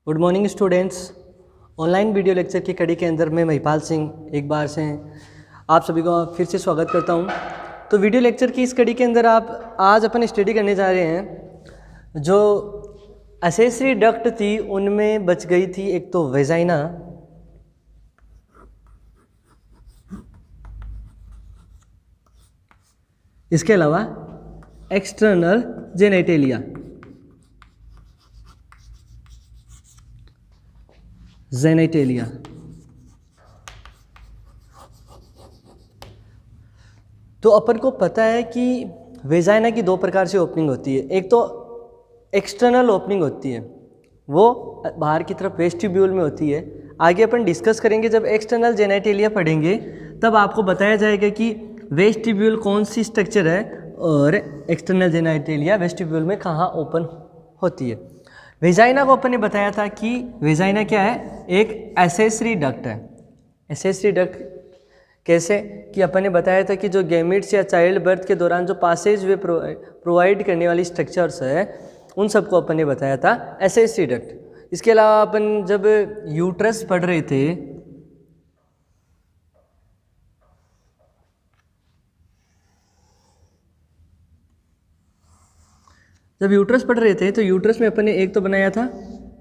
Good morning students. Online video lecture की कड़ी के अंदर मैं महिपाल सिंह एक बार से आप सभी को फिर से स्वागत करता हूं। तो वीडियो लेक्चर की इस कड़ी के अंदर आप आज अपन स्टडी करने जा रहे हैं। जो एसेसरी डक्ट थी उनमें बच गई थी एक तो वेजाइना, इसके अलावा एक्सटर्नल जेनेटेलिया। तो अपन को पता है कि वेजाइना की दो प्रकार से ओपनिंग होती है। एक तो एक्सटर्नल ओपनिंग होती है, वो बाहर की तरफ वेस्टिब्यूल में होती है। आगे अपन डिस्कस करेंगे, जब एक्सटर्नल जेनेटेलिया पढ़ेंगे तब आपको बताया जाएगा कि वेस्टिब्यूल कौन सी स्ट्रक्चर है और एक्सटर्नल जेनेटेलिया वेस्टिब्यूल में कहाँ ओपन होती है। वेजाइना को अपन ने बताया था कि वेजाइना क्या है, एक एसेसरी डक्ट है। एसेसरी डक्ट कैसे कि अपन ने बताया था कि जो गैमेट्स या चाइल्ड बर्थ के दौरान जो पासेज वे प्रोवाइड करने वाली स्ट्रक्चर्स है उन सबको अपन ने बताया था एसेसरी डक्ट। इसके अलावा अपन जब यूट्रस पढ़ रहे थे तो यूट्रस में अपन ने एक तो बनाया था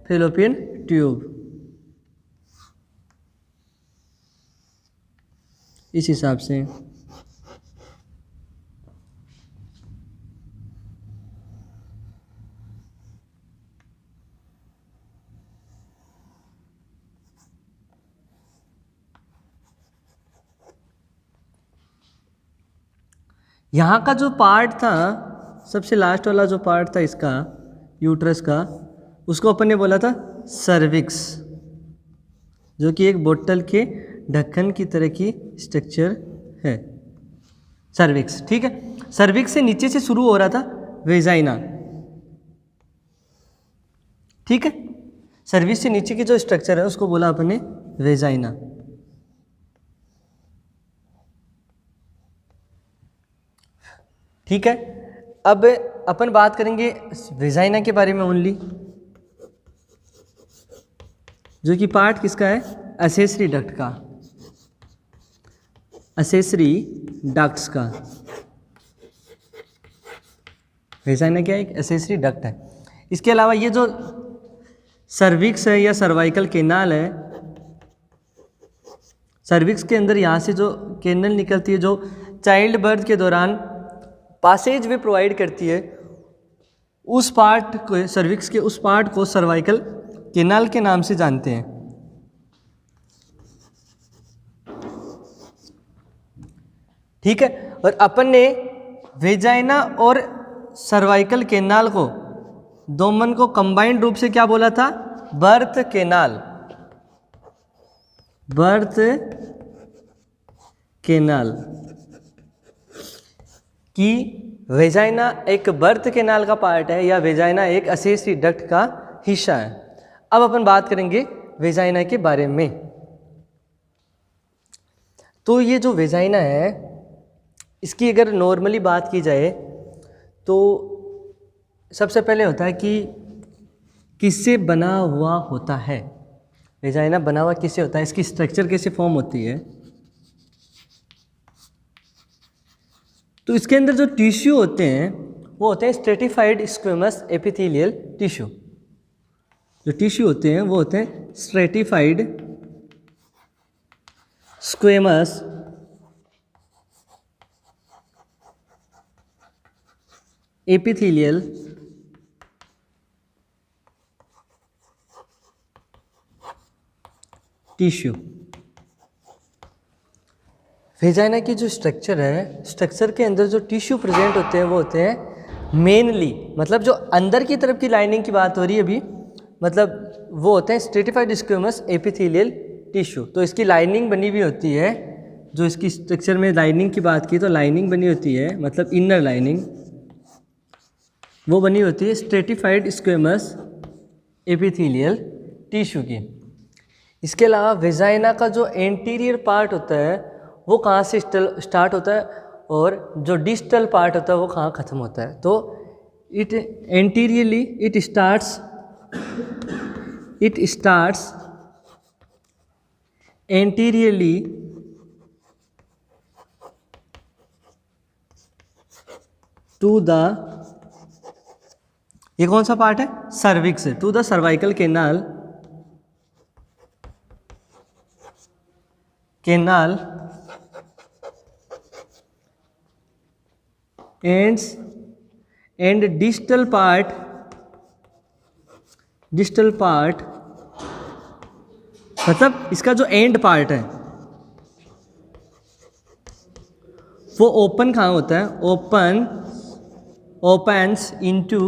फैलोपियन ट्यूब। इस हिसाब से यहाँ का जो पार्ट था, सबसे लास्ट वाला जो पार्ट था इसका यूट्रस का, उसको अपन ने बोला था सर्विक्स, जो कि एक बोतल के ढक्कन की तरह की स्ट्रक्चर है सर्विक्स। ठीक है, सर्विक्स से नीचे से शुरू हो रहा था वेजाइना। ठीक है, सर्विक्स से नीचे की जो स्ट्रक्चर है उसको बोला अपन ने वेजाइना। ठीक है, अब अपन बात करेंगे वेजाइना के बारे में ओनली, जो कि पार्ट किसका है, एसेसरी डक्ट का, एसेसरी डक्ट्स का। वेजाइना क्या है, एक एसेसरी डक्ट है। इसके अलावा ये जो सर्विक्स है या सर्वाइकल केनाल है, सर्विक्स के अंदर यहाँ से जो केनल निकलती है, जो चाइल्ड बर्थ के दौरान पासेज वे प्रोवाइड करती है, उस पार्ट को, सर्विक्स के उस पार्ट को सर्वाइकल केनाल के नाम से जानते हैं। ठीक है, और अपन ने वेजाइना और सर्वाइकल केनाल को दोनों को कंबाइंड रूप से क्या बोला था, बर्थ केनाल। बर्थ केनाल कि वेजाइना एक बर्थ केनाल का पार्ट है या वेजाइना एक एसेसरी डक्ट का हिस्सा है। अब अपन बात करेंगे वेजाइना के बारे में। तो ये जो वेजाइना है, इसकी अगर नॉर्मली बात की जाए तो सबसे पहले होता है कि किससे बना हुआ होता है। वेजाइना बना हुआ किससे होता है, इसकी स्ट्रक्चर कैसे फॉर्म होती है। तो इसके अंदर जो टिश्यू होते हैं वो होते हैं स्ट्रेटिफाइड स्क्वेमस एपिथेलियल टिश्यू। जो टिश्यू होते हैं वो होते हैं stratified squamous epithelial tissue. Vagina की जो स्ट्रक्चर है, स्ट्रक्चर के अंदर जो टिश्यू प्रेजेंट होते हैं वो होते हैं मेनली, मतलब जो अंदर की तरफ की लाइनिंग की बात हो रही है अभी, मतलब वो होते हैं स्ट्रेटिफाइड स्क्वेमस एपिथेलियल टिश्यू। तो इसकी लाइनिंग बनी हुई होती है, जो इसकी स्ट्रक्चर में लाइनिंग की बात की तो लाइनिंग बनी होती है, मतलब इनर लाइनिंग वो बनी होती है स्ट्रेटिफाइड स्क्वेमस एपिथेलियल टिश्यू की। इसके अलावा वेजाइना का जो एंटीरियर पार्ट होता है वो कहाँ से स्टार्ट होता है और जो डिस्टल पार्ट होता है वो कहाँ ख़त्म होता है। तो it anteriorly it starts it starts anteriorly to the, ये कौन सा पार्ट है, cervix, to the cervical canal and distal part मतलब इसका जो एंड पार्ट है वो ओपन कहाँ होता है, ओपन्स इनटू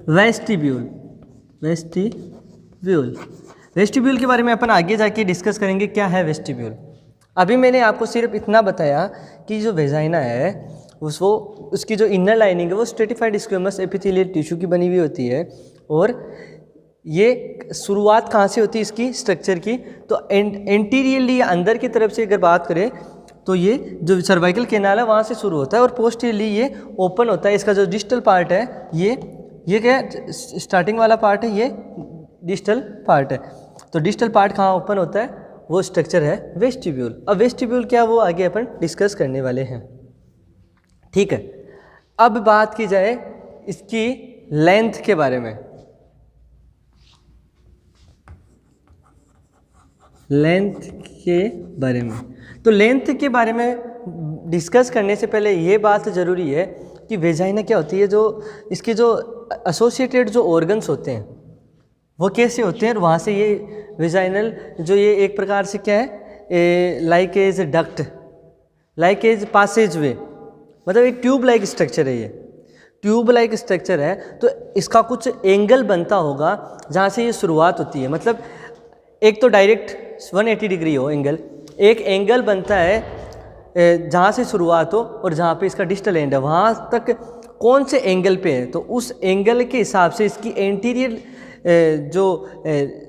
वेस्टिब्यूल के बारे में अपन आगे जाके डिस्कस करेंगे क्या है वेस्टिब्यूल। अभी मैंने आपको सिर्फ इतना बताया कि जो वेजाइना है उसकी जो इनर लाइनिंग है वो स्ट्रेटिफाइड स्क्वेमस एपिथेलियल टिश्यू की बनी हुई होती है। और ये शुरुआत कहाँ से होती है इसकी स्ट्रक्चर की, तो एंटीरियरली अंदर की तरफ से अगर बात करें तो ये जो सर्वाइकल कैनाल है वहाँ से शुरू होता है और पोस्टीरियरली ये ओपन होता है। इसका जो डिस्टल पार्ट है ये क्या है, स्टार्टिंग वाला पार्ट है, ये डिस्टल पार्ट है। तो डिस्टल पार्ट कहाँ ओपन होता है, वो स्ट्रक्चर है वेस्टिब्यूल। अब वेस्टिब्यूल क्या, वो आगे अपन डिस्कस करने वाले हैं, ठीक है। अब बात की जाए इसकी लेंथ के बारे में। तो लेंथ के बारे में डिस्कस करने से पहले ये बात ज़रूरी है कि वेजाइना क्या होती है, जो इसके जो एसोसिएटेड जो ऑर्गन्स होते हैं वो कैसे होते हैं, और वहाँ से ये वेजाइनल जो ये एक प्रकार से क्या है, like as duct, like as passage way, मतलब एक ट्यूब लाइक स्ट्रक्चर है। ये ट्यूब लाइक स्ट्रक्चर है तो इसका कुछ एंगल बनता होगा जहाँ से ये शुरुआत होती है। मतलब एक तो डायरेक्ट 180 डिग्री हो एंगल, एक एंगल बनता है जहाँ से शुरुआत हो और जहाँ पे इसका डिस्टल एंड है वहाँ तक कौन से एंगल पे है, तो उस एंगल के हिसाब से इसकी एंटीरियर जो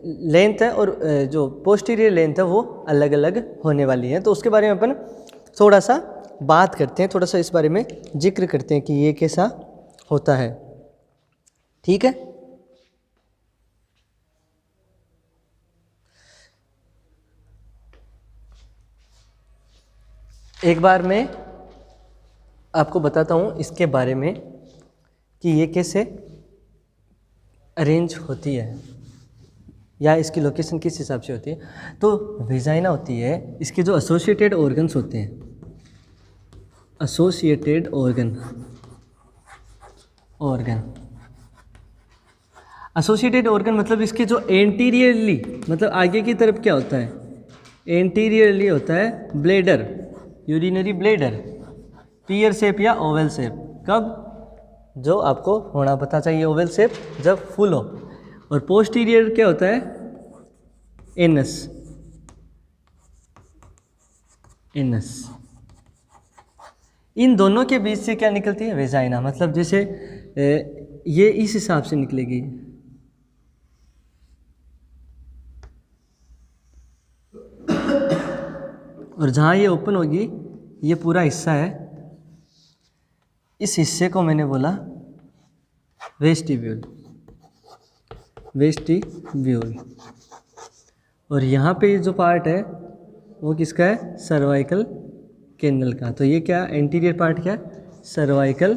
लेंथ है और जो पोस्टीरियर लेंथ है वो अलग अलग होने वाली है। तो उसके बारे में अपन थोड़ा सा बात करते हैं, थोड़ा सा इस बारे में जिक्र करते हैं कि ये कैसा होता है, ठीक है। एक बार मैं आपको बताता हूँ इसके बारे में कि ये कैसे अरेंज होती है या इसकी लोकेशन किस हिसाब से होती है। तो वेजाइना होती है, इसके जो एसोसिएटेड ऑर्गन्स होते हैं, एसोसिएटेड ऑर्गन मतलब इसके जो एंटीरियरली, मतलब आगे की तरफ क्या होता है, एंटीरियरली होता है bladder, urinary bladder, peer shape या ओवल शेप। कब, जो आपको होना पता चाहिए ओवल शेप जब फुल हो। और पोस्टीरियर क्या होता है, एनस। इन दोनों के बीच से क्या निकलती है, वेजाइना। मतलब जैसे ये इस हिसाब से निकलेगी, और जहाँ ये ओपन होगी ये पूरा हिस्सा है, इस हिस्से को मैंने बोला वेस्टिब्यूल। और यहाँ पे जो पार्ट है वो किसका है, सर्वाइकल कैनल का। तो ये क्या, एंटीरियर पार्ट क्या है, सर्वाइकल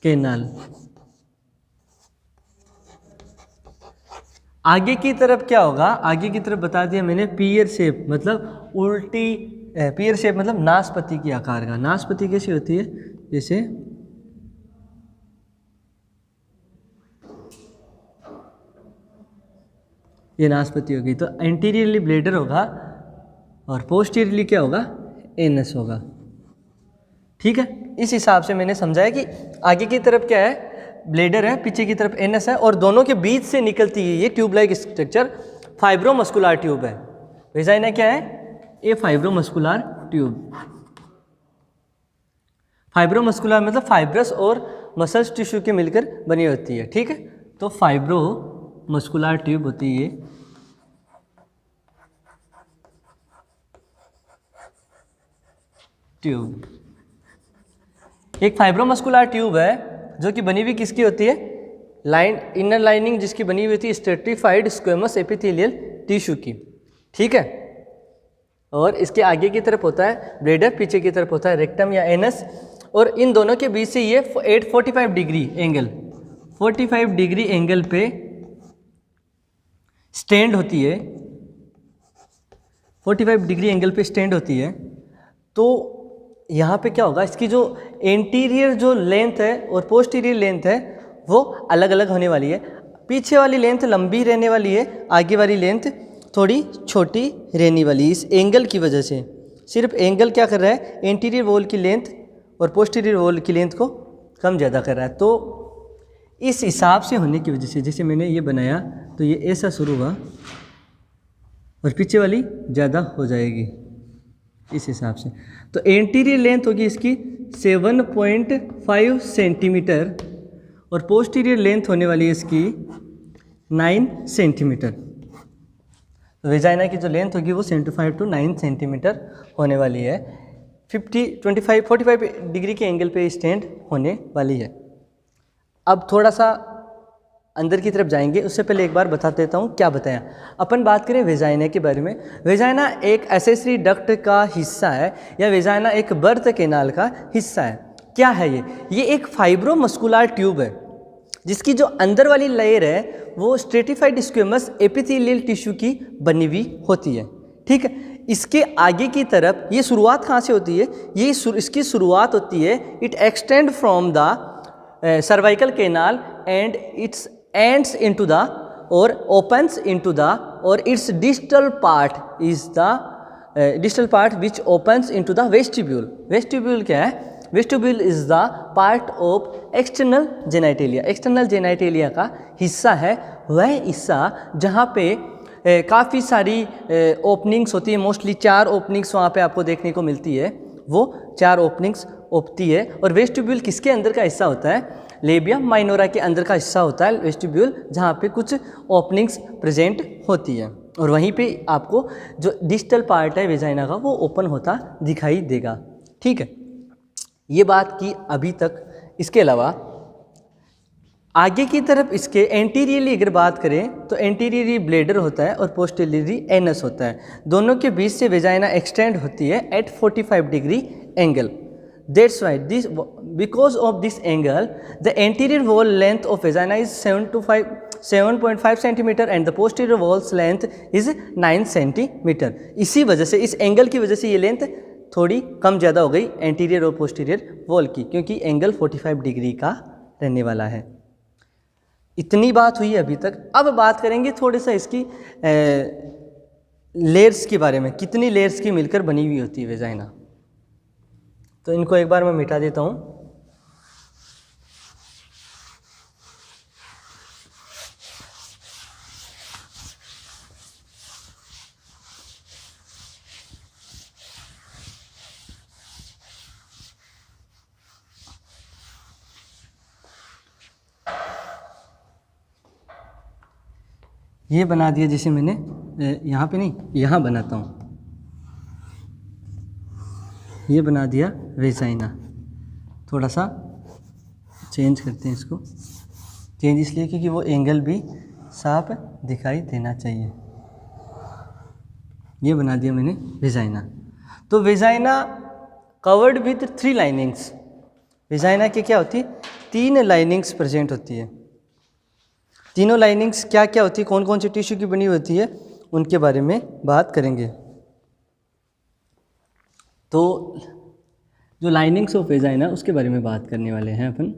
कैनाल। आगे की तरफ क्या होगा, आगे की तरफ बता दिया मैंने, पीयर शेप मतलब उल्टी, पीयर शेप मतलब नाशपाती की आकार का। नाशपाती कैसी होती है, जैसे ये नाशपाती होगी। तो एंटीरियरली ब्लेडर होगा और पोस्टीरियरली क्या होगा, एनस होगा, ठीक है। इस हिसाब से मैंने समझाया कि आगे की तरफ क्या है, ब्लेडर है, पीछे की तरफ एनस है, और दोनों के बीच से निकलती है ये tube like structure, fibromuscular tube है। वेजाइना क्या है, ये फाइब्रोमस्कुलर ट्यूब। फाइब्रोमस्कुलर मतलब फाइब्रस और मसल्स टिश्यू के मिलकर बनी होती है, ठीक है। तो फाइब्रोमस्कुलर ट्यूब होती है ये। ट्यूब एक फाइब्रोमस्कुलर ट्यूब है जो कि बनी हुई किसकी होती है, इनर लाइनिंग जिसकी बनी हुई थी स्ट्रेटिफाइड स्क्वेमस एपिथेलियल टिश्यू की, ठीक है। और इसके आगे की तरफ होता है ब्लेडर, पीछे की तरफ होता है रेक्टम या एनस, और इन दोनों के बीच से ये 45 डिग्री एंगल 45 डिग्री एंगल पे स्टैंड होती है, 45 डिग्री एंगल पे स्टैंड होती है। तो यहाँ पे क्या होगा, इसकी जो एंटीरियर जो लेंथ है और पोस्टीरियर लेंथ है वो अलग अलग होने वाली है। पीछे वाली लेंथ लंबी रहने वाली है, आगे वाली लेंथ थोड़ी छोटी रहने वाली है। इस एंगल की वजह से, सिर्फ एंगल क्या कर रहा है, एंटीरियर वॉल की लेंथ और पोस्टीरियर वॉल की लेंथ को कम ज़्यादा कर रहा है। तो इस हिसाब से होने की वजह से, जैसे मैंने ये बनाया तो ये ऐसा शुरू हुआ और पीछे वाली ज़्यादा हो जाएगी इस हिसाब से। तो एंटीरियर लेंथ होगी इसकी 7.5 सेंटीमीटर और पोस्टीरियर लेंथ होने वाली है इसकी 9 सेंटीमीटर। वेजाइना की जो लेंथ होगी वो 75 to 9 सेंटीमीटर होने वाली है। 45 डिग्री के एंगल पे स्टैंड होने वाली है। अब थोड़ा सा अंदर की तरफ जाएंगे, उससे पहले एक बार बता देता हूँ क्या बताया। अपन बात करें वेजाइना के बारे में। वेजाइना एक एसेसरी डक्ट का हिस्सा है या वेजाइना एक बर्थ कैनाल का हिस्सा है। क्या है ये एक फाइब्रोमस्कुलर ट्यूब है जिसकी जो अंदर वाली लेयर है वो स्ट्रेटिफाइड स्क्वेमस एपिथेलियल टिश्यू की बनी हुई होती है, ठीक है। इसके आगे की तरफ ये शुरुआत कहाँ से होती है, इसकी शुरुआत होती है, it extend from the cervical canal and it's ends into the और ओपन्स इनटू द और it's distal part is the distal part which opens into the vestibule. Vestibule क्या है, vestibule is the part of external genitalia. External genitalia का हिस्सा है वह हिस्सा जहाँ पे काफ़ी सारी ओपनिंग्स होती है। मोस्टली 4 ओपनिंग्स वहाँ पे आपको देखने को मिलती है, वो 4 ओपनिंग्स होती है। और वेस्टिब्यूल किसके अंदर का हिस्सा होता है, लेबिया माइनोरा के अंदर का हिस्सा होता है वेस्टिब्यूल, जहाँ पे कुछ ओपनिंग्स प्रेजेंट होती है और वहीं पे आपको जो डिस्टल पार्ट है वेजाइना का वो ओपन होता दिखाई देगा, ठीक है। ये बात की अभी तक। इसके अलावा आगे की तरफ इसके एंटीरियरली अगर बात करें तो एंटीरियरली ब्लेडर होता है और पोस्टीरियरली एनस होता है। दोनों के बीच से वेजाइना एक्सटेंड होती है at 45 degree angle. That's why this because of this angle the anterior wall length of vagina is 7.5 centimetre and the posterior walls length is 9 centimetre. इसी वजह से, इस एंगल की वजह से ये लेंथ थोड़ी कम ज़्यादा हो गई एंटीरियर और पोस्टीरियर वॉल की, क्योंकि एंगल 45 डिग्री का रहने वाला है। इतनी बात हुई अभी तक। अब बात करेंगे थोड़े सा इसकी लेयर्स के बारे में, कितनी लेयर्स की मिलकर बनी हुई होती है वेजाइना। तो इनको एक बार मैं मिटा देता हूँ। ये बना दिया, जैसे मैंने यहाँ पे नहीं, यहाँ बनाता हूँ, ये बना दिया वेजाइना। थोड़ा सा चेंज करते हैं इसको, चेंज इसलिए क्योंकि वो एंगल भी साफ दिखाई देना चाहिए। ये बना दिया मैंने वेजाइना। तो vagina covered with 3 linings. Vagina की क्या होती है, 3 लाइनिंग्स प्रेजेंट होती है। तीनों लाइनिंग्स क्या क्या होती है, कौन कौन सी टिश्यू की बनी होती है, उनके बारे में बात करेंगे। तो जो लाइनिंग्स ऑफ वेजाइना उसके बारे में बात करने वाले हैं अपन।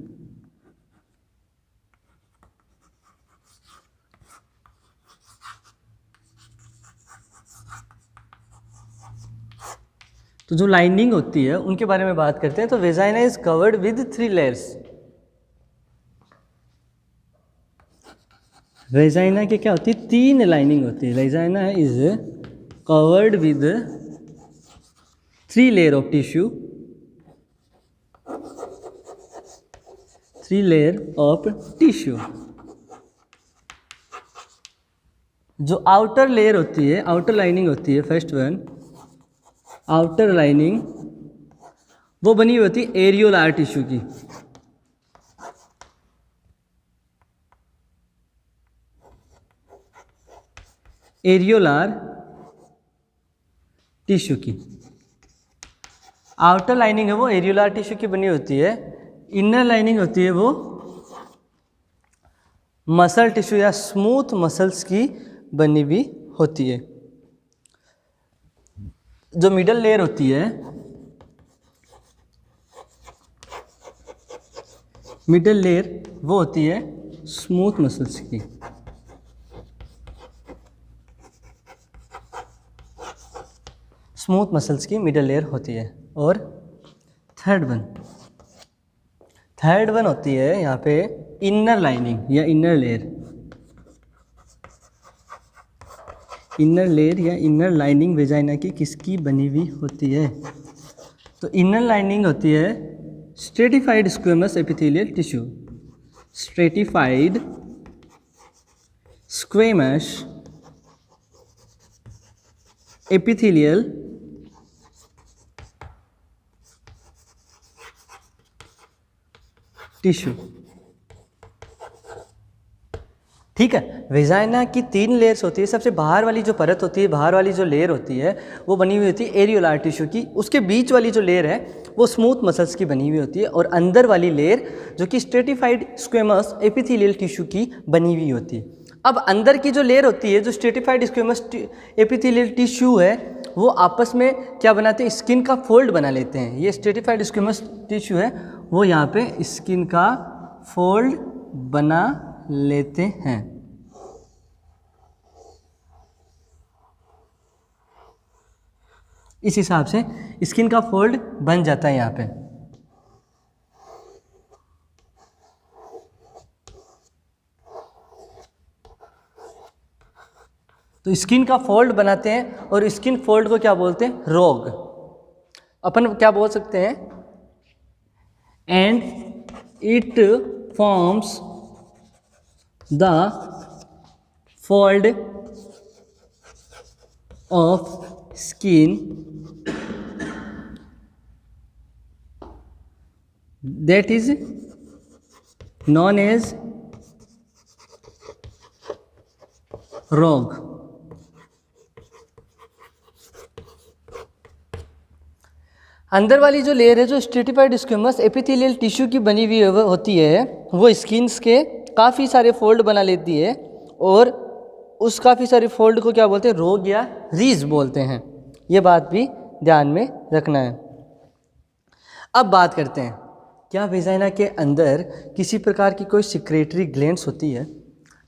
तो जो लाइनिंग होती है उनके बारे में बात करते हैं। तो vagina is covered with 3 layers. Vagina की क्या होती है, 3 लाइनिंग होती है। Vagina is covered with 3 layer of tissue, 3 layer of tissue. जो आउटर लेयर होती है, आउटर लाइनिंग होती है, फर्स्ट वन आउटर लाइनिंग, वो बनी हुई होती है एरियोलार टिश्यू की। एरियोलार टिश्यू की। आउटर लाइनिंग है वो एरियोलार टिश्यू की बनी होती है, इनर लाइनिंग होती है वो मसल टिश्यू या स्मूथ मसल्स की बनी हुई होती है। जो मिडल लेयर होती है, मिडल लेयर वो होती है स्मूथ मसल्स की। स्मूथ मसल्स की मिडल लेयर होती है। और थर्ड वन होती है यहाँ पे इनर लाइनिंग या इनर लेयर। इनर लेयर या इनर लाइनिंग वेजाइना की किसकी बनी हुई होती है? तो इनर लाइनिंग होती है stratified squamous epithelial tissue. Stratified squamous epithelial tissue. ठीक है, वेजाइना की 3 लेयर्स होती है। सबसे बाहर वाली जो परत होती है, बाहर वाली जो लेयर होती है वो बनी हुई होती है एरियोलार टिश्यू की। उसके बीच वाली जो लेयर है वो स्मूथ मसल्स की बनी हुई होती है। और अंदर वाली लेयर जो कि स्ट्रेटिफाइड स्क्वेमस एपिथेलियल टिश्यू की बनी हुई होती है। अब अंदर की जो लेयर होती है, जो स्ट्रेटिफाइड स्क्वेमस एपिथेलियल टिश्यू है, वो आपस में क्या बनाते हैं? स्किन का फोल्ड बना लेते हैं। ये स्ट्रेटिफाइड स्क्वेमस टिश्यू है, वो यहाँ पे स्किन का फोल्ड बना लेते हैं। इस हिसाब से स्किन का फोल्ड बन जाता है यहाँ पे। तो स्किन का फोल्ड बनाते हैं और स्किन फोल्ड को क्या बोलते हैं? रोग। अपन क्या बोल सकते हैं? And it forms the fold of skin that is known as रोग। अंदर वाली जो लेयर है, जो स्ट्रेटिफाइड स्क्वेमस एपिथेलियल टिश्यू की बनी हुई होती है, वो स्किन्स के काफ़ी सारे फोल्ड बना लेती है और उस काफ़ी सारे फोल्ड को क्या बोलते हैं? रोग या रीज बोलते हैं। ये बात भी ध्यान में रखना है। अब बात करते हैं, क्या वेजाइना के अंदर किसी प्रकार की कोई सिक्रेटरी ग्लैंड्स होती है?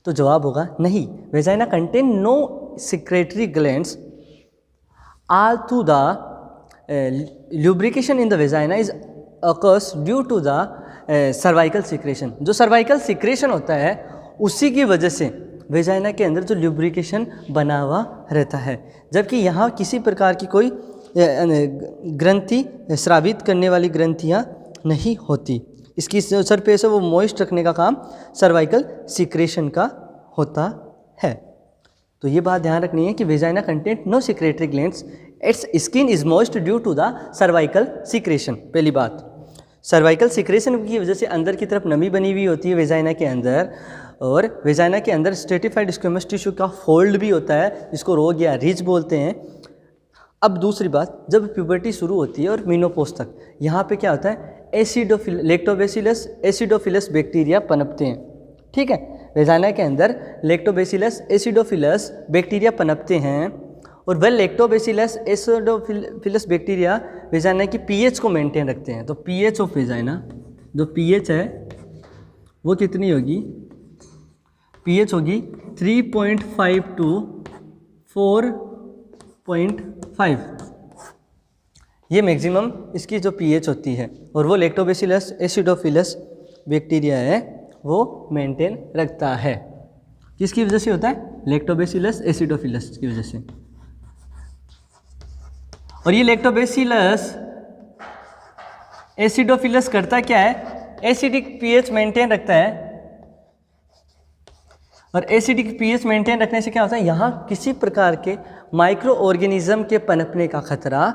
तो जवाब होगा नहीं। Vagina contain no secretory glands. All through the lubrication in the vagina is occurs due to the cervical secretion। जो सर्वाइकल सिक्रेशन होता है उसी की वजह से वेजाइना के अंदर जो ल्यूब्रिकेशन बना हुआ रहता है, जबकि यहाँ किसी प्रकार की कोई ग्रंथि, स्रावित करने वाली ग्रंथियाँ नहीं होती। इसकी सरफेस है वो मॉइस्ट रखने का काम सर्वाइकल सिक्रेशन का होता है। तो ये बात ध्यान रखनी है कि vagina content no secretory glands, its skin is moist due to the cervical secretion. पहली बात, सर्वाइकल सिक्रेशन की वजह से अंदर की तरफ नमी बनी हुई होती है वेजाइना के अंदर, और वेजाइना के अंदर स्ट्रेटिफाइड स्क्वेमस टिश्यू का फोल्ड भी होता है, जिसको रोग या रिज बोलते हैं। अब दूसरी बात, जब प्यूबर्टी शुरू होती है और मीनोपोज तक, यहाँ पे क्या होता है? लैक्टोबैसिलस एसिडोफिलस बैक्टीरिया पनपते हैं। ठीक है, वेजाइना के अंदर लैक्टोबैसिलस एसिडोफिलस बैक्टीरिया पनपते हैं, और वह लैक्टोबैसिलस एसिडोफिलस बैक्टीरिया वेजाइना की पीएच को मेंटेन रखते हैं। तो पीएच ऑफ वेजाइना, जो पीएच है वो कितनी होगी? पीएच होगी 3.5 टू 4.5। ये मैक्सिमम इसकी जो पीएच होती है, और वो लैक्टोबैसिलस एसिडोफिलस बैक्टीरिया है वो मेंटेन रखता है। किसकी वजह से होता है? लैक्टोबैसिलस एसिडोफिलस की वजह से। और ये लैक्टोबैसिलस एसिडोफिलस करता क्या है? एसिडिक पीएच मेंटेन रखता है, और एसिडिक पीएच मेंटेन रखने से क्या होता है? यहाँ किसी प्रकार के माइक्रो ऑर्गेनिज्म के पनपने का खतरा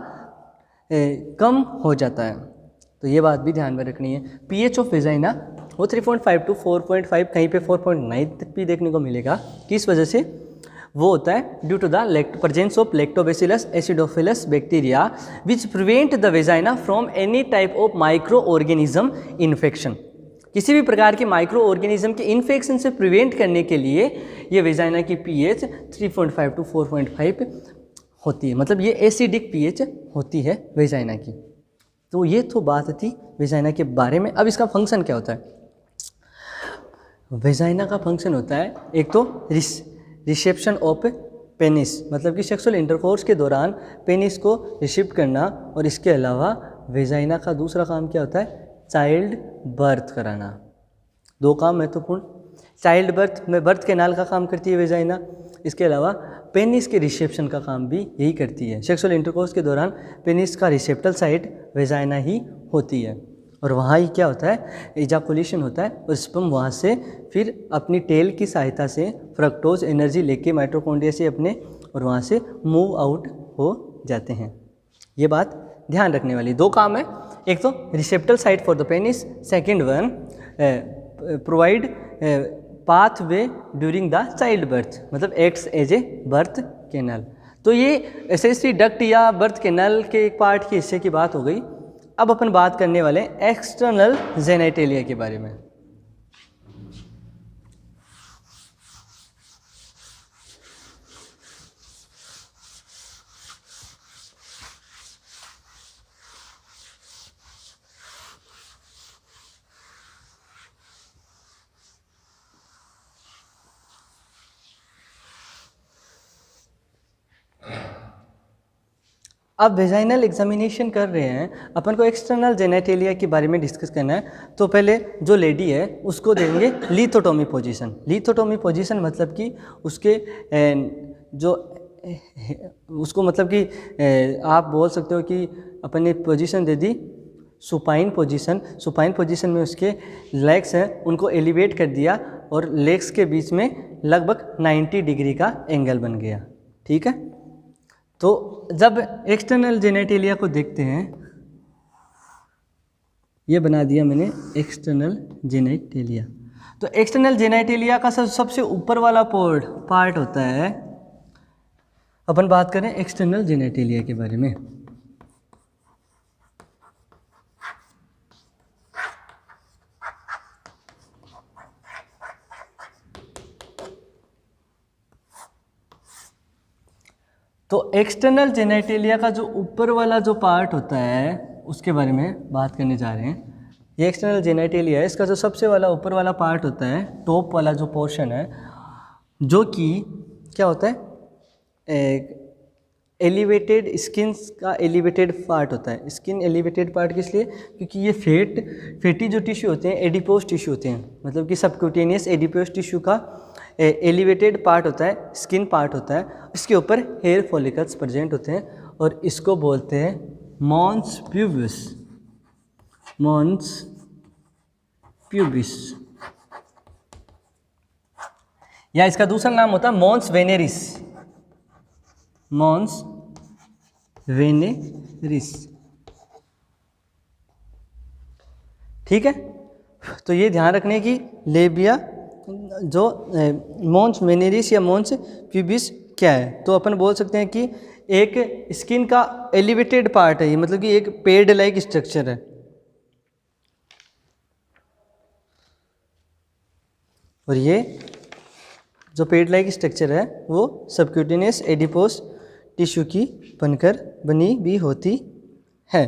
कम हो जाता है। तो ये बात भी ध्यान में रखनी है। पीएच ऑफ वेजाइना वो 3.5 टू 4.5, कहीं पे 4.9 तक भी देखने को मिलेगा। किस वजह से? वो होता है due to the presence of lactobacillus acidophilus bacteria which prevent the vagina from any type of micro organism infection. किसी भी प्रकार के माइक्रो ऑर्गेनिज्म के इन्फेक्शन से प्रिवेंट करने के लिए ये वेजाइना की पीएच 3.5 to 4.5 होती है, मतलब ये एसिडिक पीएच होती है वेजाइना की। तो ये तो बात थी वेजाइना के बारे में। अब इसका फंक्शन क्या होता है? वेजाइना का फंक्शन होता है एक तो रिसेप्शन ऑफ पेनिस, मतलब कि सेक्सुअल इंटरकोर्स के दौरान पेनिस को रिसीव करना, और इसके अलावा वेजाइना का दूसरा काम क्या होता है? चाइल्ड बर्थ कराना। दो काम महत्वपूर्ण, चाइल्ड बर्थ में बर्थ कैनाल का काम करती है वेजाइना, इसके अलावा पेनिस के रिसेप्शन का काम भी यही करती है। सेक्सुअल इंटरकोर्स के दौरान पेनिस का रिसेप्टर साइट वेजाइना ही होती है, और वहाँ ही क्या होता है? इजाकुलेशन होता है, और स्पर्म वहाँ से फिर अपनी टेल की सहायता से फ्रक्टोज एनर्जी लेके माइटोकॉन्ड्रिया से अपने, और वहाँ से मूव आउट हो जाते हैं। ये बात ध्यान रखने वाली। दो काम है, एक तो receptor site for the penis, second one provide pathway during the child birth, मतलब acts as a birth canal. तो ये एसेसरी डक्ट या बर्थ कैनल के एक पार्ट के हिस्से की बात हो गई। अब अपन बात करने वाले हैं एक्सटर्नल जेनिटेलिया के बारे में। अब वेजाइनल एग्जामिनेशन कर रहे हैं, अपन को एक्सटर्नल जेनिटेलिया के बारे में डिस्कस करना है। तो पहले जो लेडी है उसको देंगे लिथोटोमी पोजीशन। लिथोटोमी पोजीशन मतलब कि उसके जो उसको मतलब कि आप बोल सकते हो कि अपन ने पोजीशन दे दी सुपाइन पोजीशन। सुपाइन पोजीशन में उसके लेग्स हैं उनको एलिवेट कर दिया, और लेग्स के बीच में लगभग 90 डिग्री का एंगल बन गया। ठीक है, तो जब एक्सटर्नल जेनिटेलिया को देखते हैं, ये बना दिया मैंने एक्सटर्नल जेनिटेलिया। तो एक्सटर्नल जेनिटेलिया का सबसे ऊपर वाला पार्ट होता है, अपन बात करें एक्सटर्नल जेनिटेलिया के बारे में। तो एक्सटर्नल जेनिटेलिया का जो ऊपर वाला जो पार्ट होता है उसके बारे में बात करने जा रहे हैं। ये एक्सटर्नल जेनिटेलिया है, इसका जो सबसे वाला ऊपर वाला पार्ट होता है, टॉप वाला जो पोर्शन है, जो कि क्या होता है? एक एलिवेटेड स्किन का एलिवेटेड पार्ट होता है। स्किन एलिवेटेड पार्ट किस लिए? क्योंकि ये फैटी जो टिश्यू होते हैं एडिपोज टिश्यू होते हैं, मतलब कि सबक्यूटेनियस एडिपोज टिश्यू का एलिवेटेड पार्ट होता है, स्किन पार्ट होता है। इसके ऊपर हेयर फॉलिकल्स प्रेजेंट होते हैं, और इसको बोलते हैं मॉन्स प्यूबिस। मॉन्स प्यूबिस, या इसका दूसरा नाम होता है मॉन्स वेनेरिस। मॉन्स वेनेरिस, ठीक है। तो ये ध्यान रखने की लेबिया जो मॉन्स वेनेरिस या मॉन्स प्यूबिस क्या है, तो अपन बोल सकते हैं कि एक स्किन का एलिवेटेड पार्ट है ये, मतलब कि एक पेड लाइक स्ट्रक्चर है। और ये जो पेड लाइक स्ट्रक्चर है वो सबक्यूटेनियस एडिपोज टिश्यू की बनकर बनी भी होती है।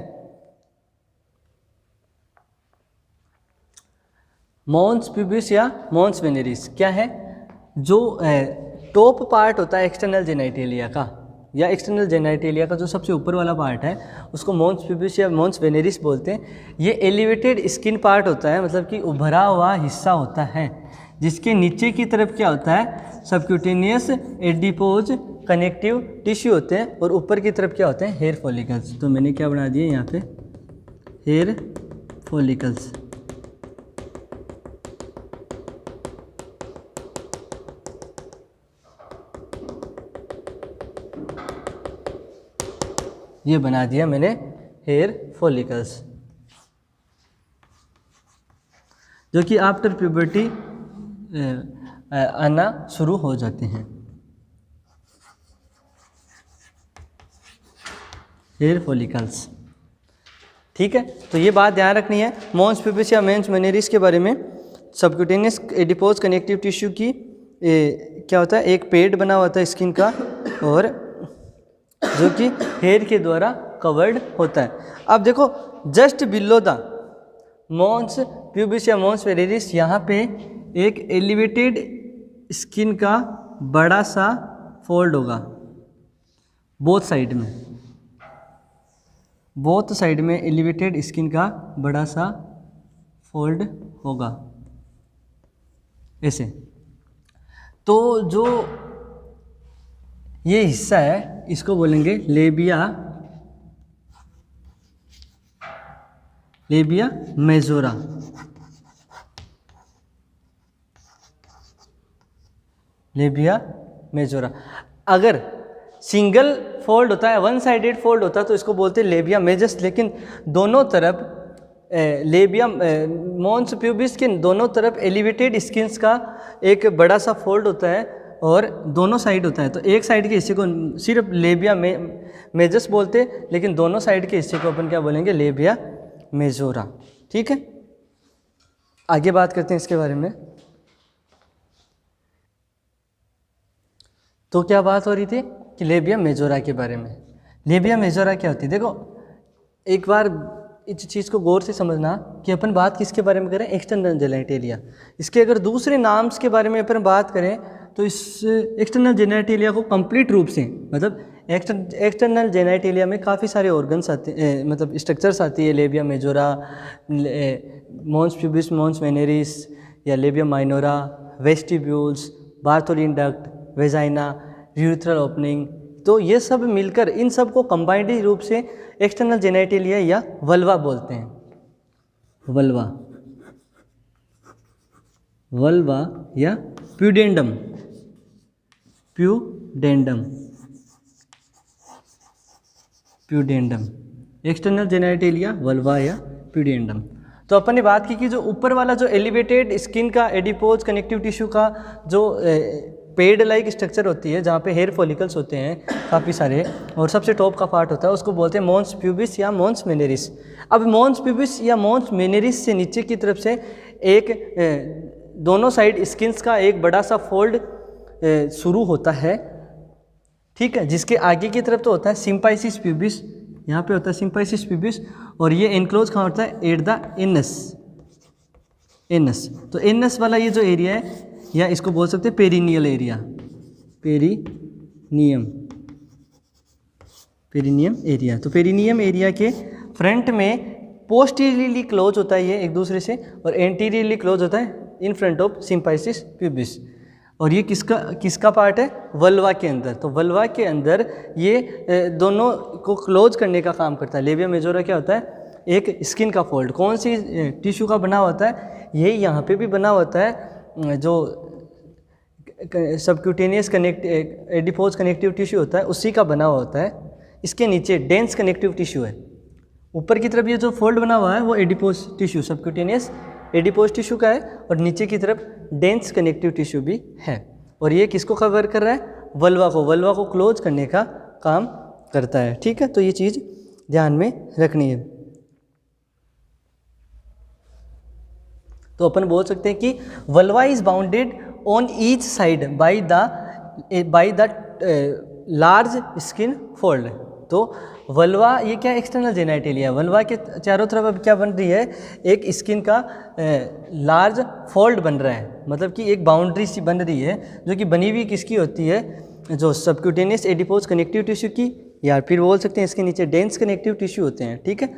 मॉन्स प्यूबिस या मॉन्स वेनेरिस क्या है? जो टॉप पार्ट होता है एक्सटर्नल जेनिटेलिया का, या एक्सटर्नल जेनिटेलिया का जो सबसे ऊपर वाला पार्ट है उसको मॉन्स प्यूबिस या मॉन्स वेनेरिस बोलते हैं। ये एलिवेटेड स्किन पार्ट होता है, मतलब कि उभरा हुआ हिस्सा होता है, जिसके नीचे की तरफ क्या होता है? सबक्यूटेनियस एडिपोज कनेक्टिव टिश्यू होते हैं, और ऊपर की तरफ क्या होते हैं? Hair follicles. तो मैंने क्या बना दिया यहाँ पे? Hair follicles. ये बना दिया मैंने हेयर फॉलिकल्स, जो कि आफ्टर प्यूबर्टी आना शुरू हो जाते हैं। Hair follicles. ठीक है, तो ये बात ध्यान रखनी है मॉन्स प्यूबिस या मेंस वेनेरिस के बारे में। सबक्यूटेनियस एडिपोज कनेक्टिव टिश्यू की क्या होता है, एक पेड बना हुआ होता है स्किन का, और जो कि हेयर के द्वारा कवर्ड होता है। अब देखो just below the mons pubis या मॉन्स वेनेरिस, यहाँ पे एक एलिवेटेड स्किन का बड़ा सा फोल्ड होगा बोथ साइड में, बोथ साइड में एलिवेटेड स्किन का बड़ा सा फोल्ड होगा ऐसे। तो जो ये हिस्सा है इसको बोलेंगे लेबिया, लेबिया मेजोरा। Labia majora. अगर सिंगल फोल्ड होता है, वन साइडेड फोल्ड होता है, तो इसको बोलते हैं लेबिया मेजस। लेकिन दोनों तरफ लेबिया मॉन्स प्यूबिस के दोनों तरफ एलिवेटेड स्किन्स का एक बड़ा सा फोल्ड होता है और दोनों साइड होता है। तो एक साइड के हिस्से को सिर्फ लेबिया मेजस बोलते हैं, लेकिन दोनों साइड के हिस्से को अपन क्या बोलेंगे, लेबिया मेजोरा। ठीक है, आगे बात करते हैं इसके बारे में। तो क्या बात हो रही थी कि लेबिया मेजोरा के बारे में। लेबिया मेजोरा क्या होती है, देखो एक बार इस चीज़ को गौर से समझना कि अपन बात किसके बारे में करें, एक्सटर्नल जेनिटेलिया। इसके अगर दूसरे नाम्स के बारे में अपन बात करें तो इस एक्सटर्नल जेनिटेलिया को कंप्लीट रूप से, मतलब एक्सटर्नल जेनिटेलिया में काफ़ी सारे ऑर्गन्स आते हैं, मतलब स्ट्रक्चर्स आती है। Labia majora, mons pubis, mons veneris या labia minora, vestibules, Bartholin duct, vagina, urethral opening. तो ये सब मिलकर इन सब को कंबाइंड रूप से एक्सटर्नल जेनिटेलिया या वल्वा बोलते हैं। वल्वा, वल्वा या प्यूडेंडम, प्यूडेंडम, प्यूडेंडम, एक्सटर्नल जेनिटेलिया, वल्वा या प्यूडेंडम। तो अपन ने बात की कि जो ऊपर वाला जो एलिवेटेड स्किन का एडिपोज कनेक्टिव टिश्यू का जो पेड लाइक स्ट्रक्चर होती है, जहाँ पे हेयर फॉलिकल्स होते हैं काफ़ी सारे, और सबसे टॉप का पार्ट होता है, उसको बोलते हैं मॉन्स प्यूबिस या मॉन्स मेनेरिस। अब मॉन्स प्यूबिस या मॉन्स मेनेरिस से नीचे की तरफ से एक दोनों साइड स्किन्स का एक बड़ा सा फोल्ड शुरू होता है। ठीक है, जिसके आगे की तरफ तो होता है सिम्पाइसिस प्यूबिस, यहाँ पे होता है सिम्पाइसिस प्यूबिस, और ये एनक्लोज कहाँ होता है, एट द एनस, एनस। तो एनस वाला ये जो एरिया है, या इसको बोल सकते हैं perineal area, perineum, perineum area. तो पेरिनियम एरिया के फ्रंट में पोस्टीरियरली क्लोज होता है ये एक दूसरे से, और एंटीरियरली क्लोज होता है इन फ्रंट ऑफ सिम्पाइसिस प्यूबिस। और ये किसका पार्ट है, वल्वा के अंदर। तो वल्वा के अंदर ये दोनों को क्लोज करने का काम करता है। लेबिया मेजोरा क्या होता है, एक स्किन का फोल्ड। कौन सी टिश्यू का बना होता है, ये यहाँ पे भी बना होता है, जो सबक्यूटेनियस एडिपोज कनेक्टिव टिश्यू होता है उसी का बना हुआ होता है। इसके नीचे डेंस कनेक्टिव टिश्यू है। ऊपर की तरफ ये जो फोल्ड बना हुआ है वो adipose tissue, subcutaneous adipose tissue का है, और नीचे की तरफ डेंस कनेक्टिव टिश्यू भी है। और ये किसको कवर कर रहा है, वल्वा को, वल्वा को क्लोज करने का काम करता है। ठीक है, तो ये चीज़ ध्यान में रखनी है। तो अपन बोल सकते हैं कि vulva is bounded on each side by the large skin fold. तो वल्वा ये क्या एक्सटर्नल जेनिटेलिया है, वल्वा के चारों तरफ अब क्या बन रही है, एक स्किन का लार्ज फोल्ड बन रहा है, मतलब कि एक बाउंड्री सी बन रही है, जो कि बनी हुई किसकी होती है, जो सबक्यूटेनियस एडिपोज कनेक्टिव टिश्यू की, या फिर बोल सकते हैं इसके नीचे डेंस कनेक्टिव टिश्यू होते हैं। ठीक है,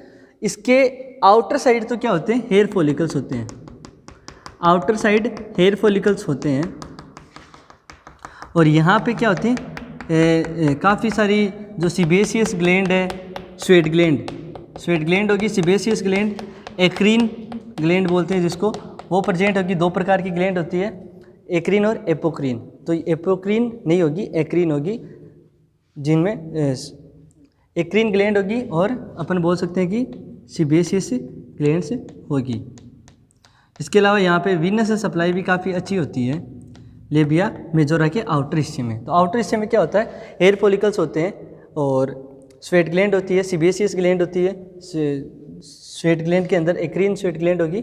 इसके आउटर साइड तो क्या होते हैं, हेयर फॉलिकल्स होते हैं, आउटर साइड हेयर फॉलिकल्स होते हैं। और यहाँ पे क्या होते हैं, काफ़ी सारी जो सीबेसियस ग्लैंड है, स्वेट ग्लैंड होगी, सीबेसियस ग्लैंड, एक्रीन ग्लैंड बोलते हैं जिसको, वो प्रेजेंट होगी। दो प्रकार की ग्लैंड होती है, एक्रीन और एपोक्रीन। तो एपोक्रीन नहीं होगी, एक्रीन होगी, जिनमें एक्रीन ग्लैंड होगी, और अपन बोल सकते हैं कि सीबेसियस ग्लैंड्स होगी। इसके अलावा यहाँ पे वीनस सप्लाई भी काफ़ी अच्छी होती है लेबिया मेजोरा के आउटर हिस्से में। तो आउटर हिस्से में क्या होता है, हेयर फॉलिकल्स होते हैं, और स्वेट ग्लैंड होती है, सीबेसियस ग्लैंड होती है, स्वेट ग्लैंड के अंदर एक्रीन स्वेट ग्लैंड होगी,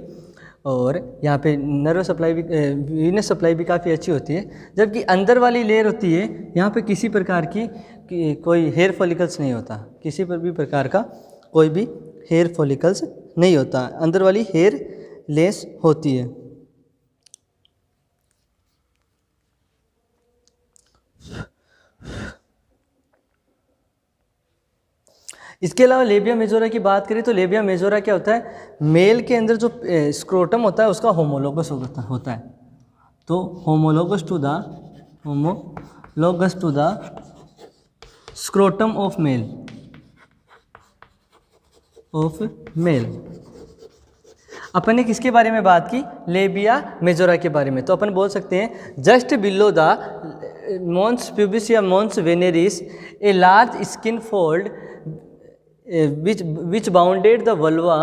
और यहाँ पे नर्व सप्लाई भी, वीनस सप्लाई भी काफ़ी अच्छी होती है। जबकि अंदर वाली लेयर होती है, यहाँ पे किसी प्रकार की कोई हेयर फॉलिकल्स नहीं होता, किसी पर भी प्रकार का कोई भी हेयर फॉलिकल्स नहीं होता, अंदर वाली हेयर लेस होती है। इसके अलावा लेबिया मेजोरा की बात करें तो लेबिया मेजोरा क्या होता है, मेल के अंदर जो स्क्रोटम होता है उसका होमोलोगस होता है। तो homologous to the scrotum of male. अपन ने किसके बारे में बात की, लेबिया मेजोरा के बारे में। तो अपन बोल सकते हैं just below the mons pubis या mons veneris a large skin fold which bounded the vulva,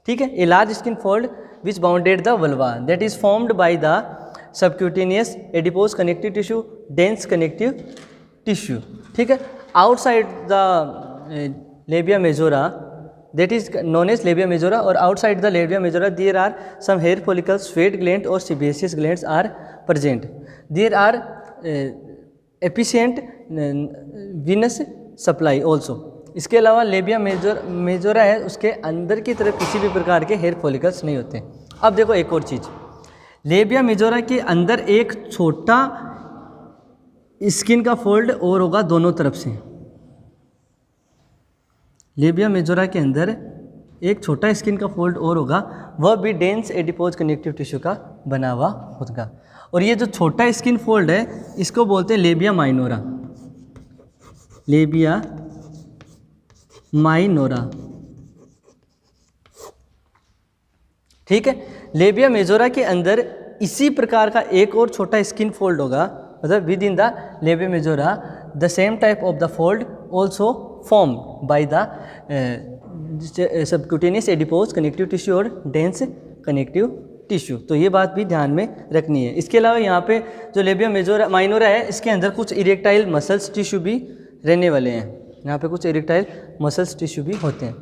ठीक है, a large skin fold which bounded the vulva that is formed by the subcutaneous adipose connective tissue, dense connective tissue, ठीक है। outside the labia majora, that is known as labia majora, और outside the labia majora there are some hair follicles, sweat gland और sebaceous glands are present. There are efficient venous supply also. इसके अलावा labia majora है, उसके अंदर की तरफ किसी भी प्रकार के हेयर फॉलिकल्स नहीं होते। अब देखो एक और चीज़, लेबिया मेजोरा के अंदर एक छोटा स्किन का फोल्ड और होगा दोनों तरफ से। लेबिया मेजोरा के अंदर एक छोटा स्किन का फोल्ड और होगा, वह भी डेंस एडिपोज कनेक्टिव टिश्यू का बना हुआ होगा। और ये जो छोटा स्किन फोल्ड है इसको बोलते हैं लेबिया माइनोरा, लेबिया माइनोरा, ठीक है। लेबिया मेजोरा के अंदर इसी प्रकार का एक और छोटा स्किन फोल्ड होगा, मतलब with in the labia majora the same type of the fold also form by the subcutaneous adipose connective tissue और डेंस कनेक्टिव टिश्यू। तो ये बात भी ध्यान में रखनी है। इसके अलावा यहाँ पे जो लेबिया मेजोरा माइनोरा है इसके अंदर कुछ इरेक्टाइल मसल्स टिश्यू भी रहने वाले हैं, यहाँ पे कुछ इरेक्टाइल मसल्स टिश्यू भी होते हैं।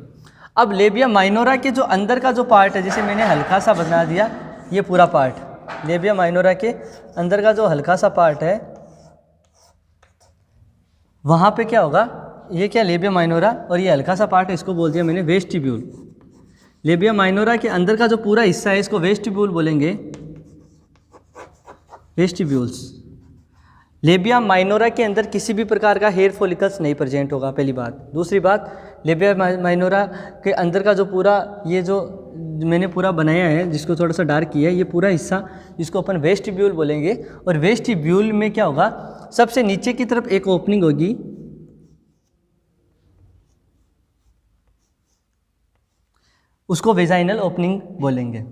अब लेबिया माइनोरा के जो अंदर का जो पार्ट है, जैसे मैंने हल्का सा बना दिया ये पूरा पार्ट, लेबिया माइनोरा के अंदर का जो हल्का सा पार्ट है वहाँ पे क्या होगा, ये क्या लेबिया माइनोरा, और ये हल्का सा पार्ट है इसको बोल दिया मैंने वेस्टिब्यूल। लेबिया माइनोरा के अंदर का जो पूरा हिस्सा है इसको वेस्टिब्यूल बोलेंगे, वेस्टिब्यूल्स। लेबिया माइनोरा के अंदर किसी भी प्रकार का हेयर फॉलिकल्स नहीं प्रेजेंट होगा, पहली बात। दूसरी बात, लेबिया माइनोरा के अंदर का जो पूरा ये जो मैंने पूरा बनाया है जिसको थोड़ा सा डार्क किया है, ये पूरा हिस्सा जिसको अपन वेस्टिब्यूल बोलेंगे। और वेस्टिब्यूल में क्या होगा, सबसे नीचे की तरफ एक ओपनिंग होगी, उसको वेजाइनल ओपनिंग बोलेंगे।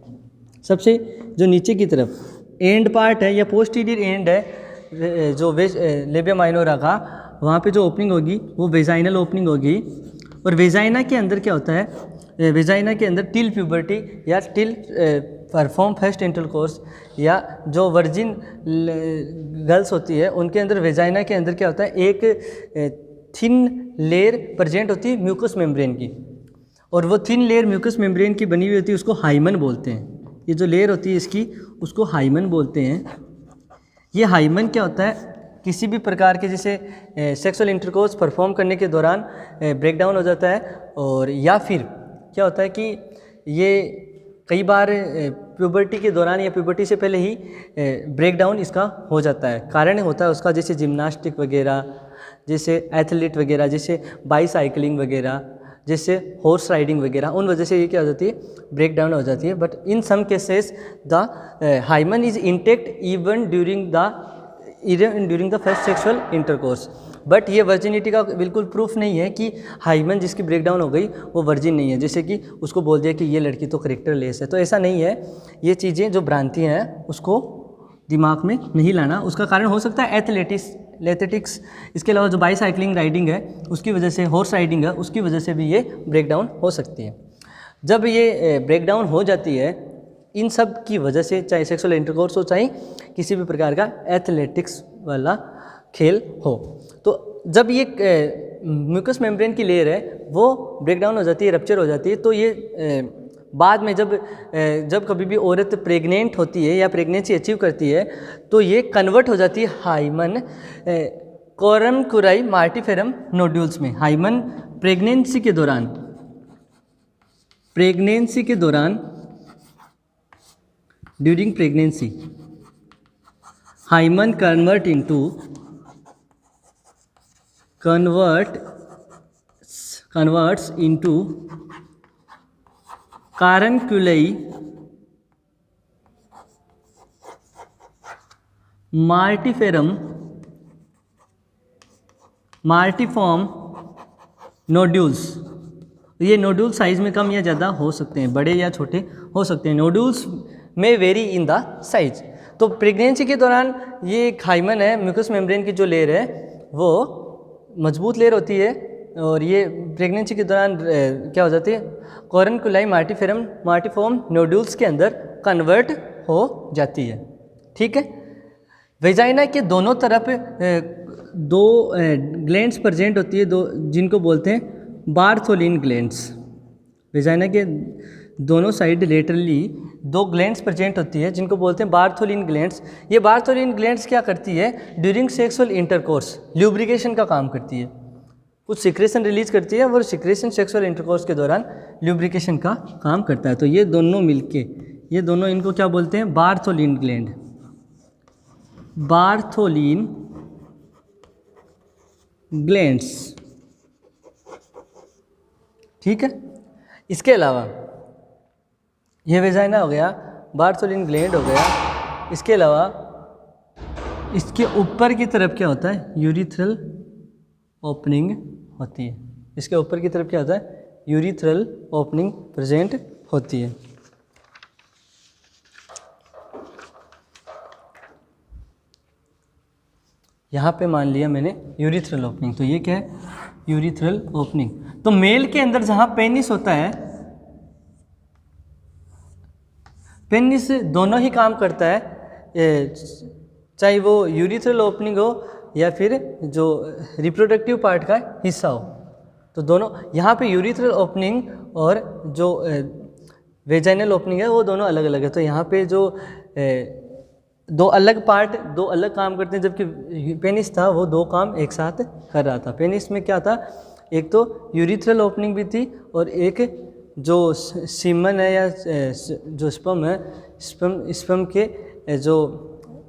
सबसे जो नीचे की तरफ एंड पार्ट है या पोस्टीरियर एंड है जो लेबिया माइनोरा का, वहाँ पे जो ओपनिंग होगी वो वेजाइनल ओपनिंग होगी। और वेजाइना के अंदर क्या होता है, वेजाइना के अंदर टिल प्यूबर्टी या टिल परफॉर्म फर्स्ट इंटरकोर्स या जो वर्जिन गर्ल्स होती है उनके अंदर वेजाइना के अंदर क्या होता है, एक थिन लेयर प्रेजेंट होती है म्यूकस मेम्ब्रेन की, और वो थिन लेयर म्यूकस मेम्ब्रेन की बनी हुई होती है, उसको हाइमन बोलते हैं। ये जो लेयर होती है इसकी उसको हाइमन बोलते हैं। ये हाइमन क्या होता है, किसी भी प्रकार के जैसे सेक्सुअल इंटरकोर्स परफॉर्म करने के दौरान ब्रेक डाउन हो जाता है, और या फिर क्या होता है कि ये कई बार प्यूबर्टी के दौरान या प्यूबर्टी से पहले ही ब्रेक डाउन इसका हो जाता है। कारण होता है उसका जैसे जिम्नास्टिक वगैरह, जैसे एथलीट वगैरह, जैसे बाईसाइकिलिंग वगैरह, जैसे हॉर्स राइडिंग वगैरह, उन वजह से ये क्या हो जाती है, ब्रेक डाउन हो जाती है। But in some cases the hymen is intact even during the first sexual intercourse. But ये वर्जिनिटी का बिल्कुल प्रूफ नहीं है कि हाइमन जिसकी ब्रेक डाउन हो गई वो वर्जिन नहीं है, जैसे कि उसको बोल दिया कि ये लड़की तो करेक्टर लेस है। तो ऐसा नहीं है, ये चीज़ें जो भ्रांतियाँ हैं उसको दिमाग में नहीं लाना। उसका कारण हो सकता है एथलेटिक्स, इसके अलावा जो बाईसाइकिलिंग राइडिंग है उसकी वजह से, हॉर्स राइडिंग है उसकी वजह से भी ये ब्रेक डाउन हो सकती है। जब ये ब्रेक डाउन हो जाती है इन सब की वजह से, चाहे सेक्सुअल इंटरकोर्स हो चाहे किसी भी प्रकार का एथलेटिक्स वाला खेल हो, तो जब ये म्यूकस मेम्ब्रेन की लेयर है वो ब्रेक डाउन हो जाती है, रप्चर हो जाती है। तो ये बाद में जब कभी भी औरत प्रेग्नेंट होती है या प्रेगनेंसी अचीव करती है तो ये कन्वर्ट हो जाती है hymen carunculae myrtiformes nodules में। हाइमन प्रेगनेंसी के दौरान during pregnancy hymen converts into carunculi martiform nodules। ये नोड्यूल साइज में कम या ज़्यादा हो सकते हैं, बड़े या छोटे हो सकते हैं। नोड्यूल्स में वेरी इन द साइज। तो प्रेगनेंसी के दौरान ये एक हाइमन है, म्यूकस मेम्ब्रेन की जो लेयर है वो मजबूत लेयर होती है और ये प्रेगनेंसी के दौरान क्या हो जाती है, कोरनकुलाई मार्टिफॉर्म नोड्यूल्स के अंदर कन्वर्ट हो जाती है। ठीक है। वेजाइना के दोनों तरफ दो ग्लैंड्स प्रेजेंट होती है, दो, जिनको बोलते हैं बार्थोलिन ग्लैंड्स। वेजाइना के दोनों साइड लेटरली दो ग्लैंड्स प्रेजेंट होती है जिनको बोलते हैं बार्थोलिन ग्लैंड्स। ये बार्थोलिन ग्लैंड्स क्या करती है, ड्यूरिंग सेक्सुअल इंटरकोर्स ल्यूब्रिकेशन का काम करती है, कुछ सिक्रेशन रिलीज करती है, वो सिक्रेशन सेक्सुअल इंटरकोर्स के दौरान ल्यूब्रिकेशन का काम करता है। तो ये दोनों मिलके, ये दोनों, इनको क्या बोलते हैं, बार्थोलिन ग्लैंड, बार्थोलिन ग्लैंड्स। ठीक है। इसके अलावा ये वेजाइना हो गया, बार्थोलिन ग्लैंड हो गया। इसके अलावा इसके ऊपर की तरफ क्या होता है, यूरिथ्रल ओपनिंग होती है। इसके ऊपर की तरफ क्या होता है, यूरिथ्रल ओपनिंग प्रेजेंट होती है। यहाँ पे मान लिया मैंने यूरिथ्रल ओपनिंग, तो ये क्या है, यूरिथ्रल ओपनिंग। तो मेल के अंदर जहाँ पेनिस होता है, पेनिस दोनों ही काम करता है, चाहे वो यूरिथ्रल ओपनिंग हो या फिर जो रिप्रोडक्टिव पार्ट का हिस्सा हो। तो दोनों यहाँ पे यूरिथ्रल ओपनिंग और जो वेजाइनल ओपनिंग है वो दोनों अलग अलग है। तो यहाँ पे जो दो अलग पार्ट दो अलग काम करते हैं, जबकि पेनिस था वो दो काम एक साथ कर रहा था। पेनिस में क्या था, एक तो यूरिथ्रल ओपनिंग भी थी और एक जो सीमन है या जो स्पर्म है, स्पर्म के जो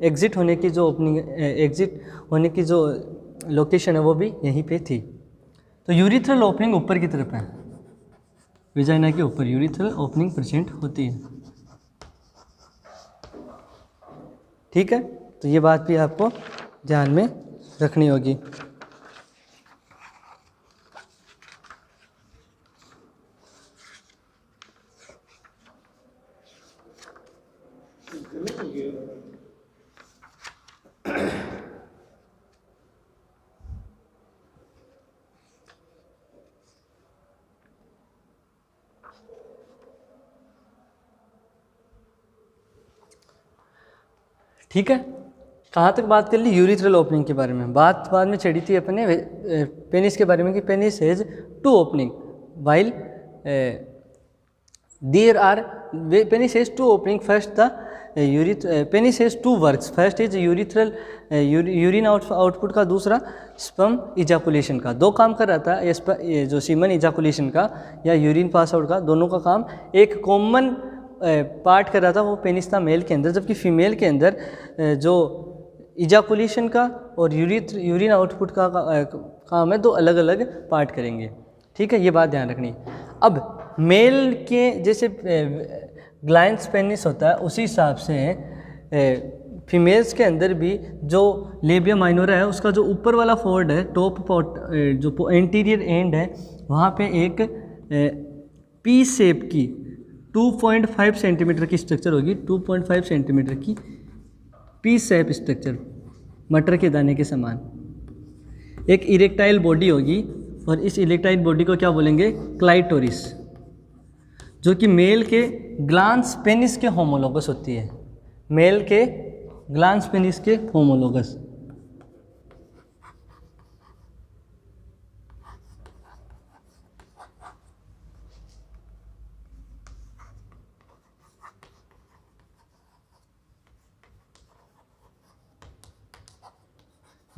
एग्जिट होने की जो ओपनिंग, एग्जिट होने की जो लोकेशन है वो भी यहीं पे थी। तो यूरिथ्रल ओपनिंग ऊपर की तरफ है, वेजाइना के ऊपर यूरिथ्रल ओपनिंग प्रेजेंट होती है। ठीक है। तो ये बात भी आपको ध्यान में रखनी होगी। ठीक है। कहाँ तक बात कर ली, यूरिथ्रल ओपनिंग के बारे में। बात बाद में छेड़ी थी अपने पेनिस के बारे में कि penis has two opening while there are, penis has two opening. First the penis has two works, first is urethral urine output का, दूसरा स्पर्म इजाकुलेशन का। दो काम कर रहा था, ये जो सीमन इजाकुलेशन का या यूरिन पास आउट का, दोनों का काम एक कॉमन पार्ट कर रहा था, वो पेनिस था मेल के अंदर। जबकि फीमेल के अंदर जो इजाकुलेशन का और यूरिन आउटपुट का काम है, दो अलग अलग पार्ट करेंगे। ठीक है, ये बात ध्यान रखनी। अब मेल के जैसे ग्लाइंस पेनिस होता है, उसी हिसाब से फीमेल्स के अंदर भी जो लेबिया माइनोरा है उसका जो ऊपर वाला फोर्ड है, टॉप पोर्ट, जो एंटीरियर एंड है, वहाँ पे एक पी शेप की 2.5 सेंटीमीटर की स्ट्रक्चर होगी, 2.5 सेंटीमीटर की पी शेप स्ट्रक्चर, मटर के दाने के समान। एक इरेक्टाइल बॉडी होगी और इस इरेक्टाइल बॉडी को क्या बोलेंगे, क्लाइटोरिस, जो कि मेल के ग्लांस पेनिस के होमोलोगस होती है। मेल के ग्लांस पेनिस के होमोलोगस।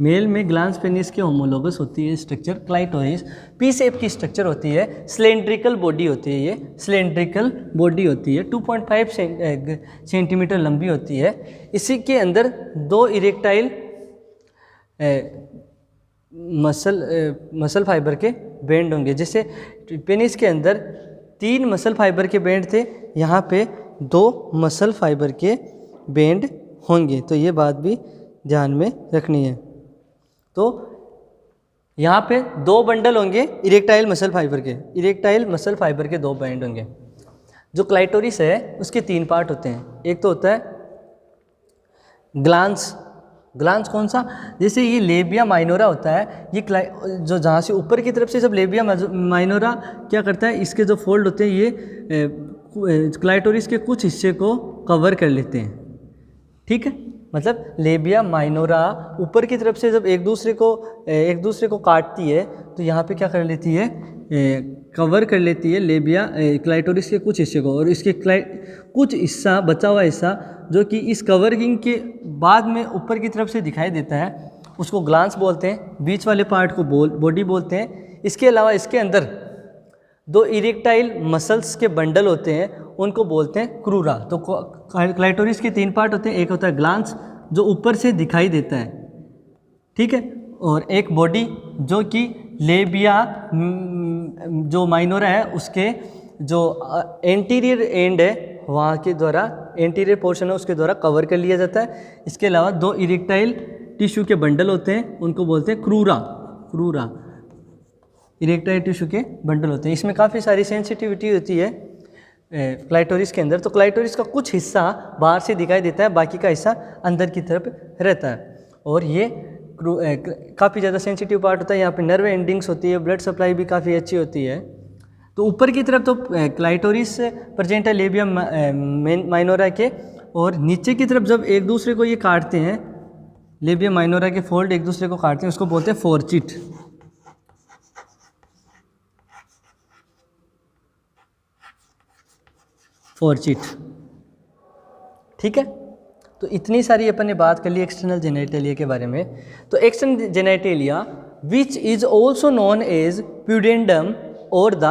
मेल में ग्लांस पेनिस के होमोलोगस होती है स्ट्रक्चर क्लाइटोरिस, पी शेप की स्ट्रक्चर होती है, सिलेंड्रिकल बॉडी होती है, ये सिलेंड्रिकल बॉडी होती है, 2.5 सेंटीमीटर लंबी होती है। इसी के अंदर 2 इरेक्टाइल मसल फाइबर के बैंड होंगे। जैसे पेनिस के अंदर 3 मसल फाइबर के बैंड थे, यहाँ पे 2 मसल फाइबर के बैंड होंगे। तो ये बात भी ध्यान में रखनी है। तो यहाँ पे 2 बंडल होंगे इरेक्टाइल मसल फाइबर के, इरेक्टाइल मसल फाइबर के 2 बैंड होंगे। जो क्लाइटोरिस है उसके 3 पार्ट होते हैं। एक तो होता है ग्लांस। ग्लांस कौन सा? जैसे ये लेबिया माइनोरा होता है, ये जो जहाँ से ऊपर की तरफ से जब लेबिया माइनोरा क्या करता है, इसके जो फोल्ड होते हैं ये क्लाइटोरिस के कुछ हिस्से को कवर कर लेते हैं। ठीक है, मतलब लेबिया माइनोरा ऊपर की तरफ से जब एक दूसरे को काटती है तो यहाँ पे क्या कर लेती है, कवर कर लेती है लेबिया क्लाइटोरिस के कुछ हिस्से को, और इसके कुछ हिस्सा बचा हुआ हिस्सा जो कि इस कवरिंग के बाद में ऊपर की तरफ से दिखाई देता है उसको ग्लांस बोलते हैं। बीच वाले पार्ट को बॉडी बोलते हैं। इसके अलावा इसके अंदर 2 इरेक्टाइल मसल्स के बंडल होते हैं, उनको बोलते हैं क्रूरा। तो क्लाइटोरिस के 3 पार्ट होते हैं। एक होता है ग्लांस जो ऊपर से दिखाई देता है, ठीक है, और एक बॉडी जो कि लेबिया जो माइनोरा है उसके जो एंटीरियर एंड है वहाँ के द्वारा, एंटीरियर पोर्शन है उसके द्वारा कवर कर लिया जाता है। इसके अलावा 2 इरेक्टाइल टिश्यू के बंडल होते हैं, उनको बोलते हैं क्रूरा इरेक्टाइल टिश्यू के बंडल होते हैं। इसमें काफ़ी सारी सेंसिटिविटी होती है क्लाइटोरिस के अंदर। तो क्लाइटोरिस का कुछ हिस्सा बाहर से दिखाई देता है, बाकी का हिस्सा अंदर की तरफ रहता है, और ये काफ़ी ज़्यादा सेंसिटिव पार्ट होता है। यहाँ पे नर्व एंडिंग्स होती है, ब्लड सप्लाई भी काफ़ी अच्छी होती है। तो ऊपर की तरफ तो क्लाइटोरिस प्रेजेंट है लेबिया माइनोरा के, और नीचे की तरफ जब एक दूसरे को ये काटते हैं, लेबिया माइनोरा के फोल्ड एक दूसरे को काटते हैं, उसको बोलते हैं फोर्चिट। ठीक है, तो इतनी सारी अपन ने बात कर ली एक्सटर्नल जेनिटेलिया के बारे में। तो external genitalia which is also known as pudendum और the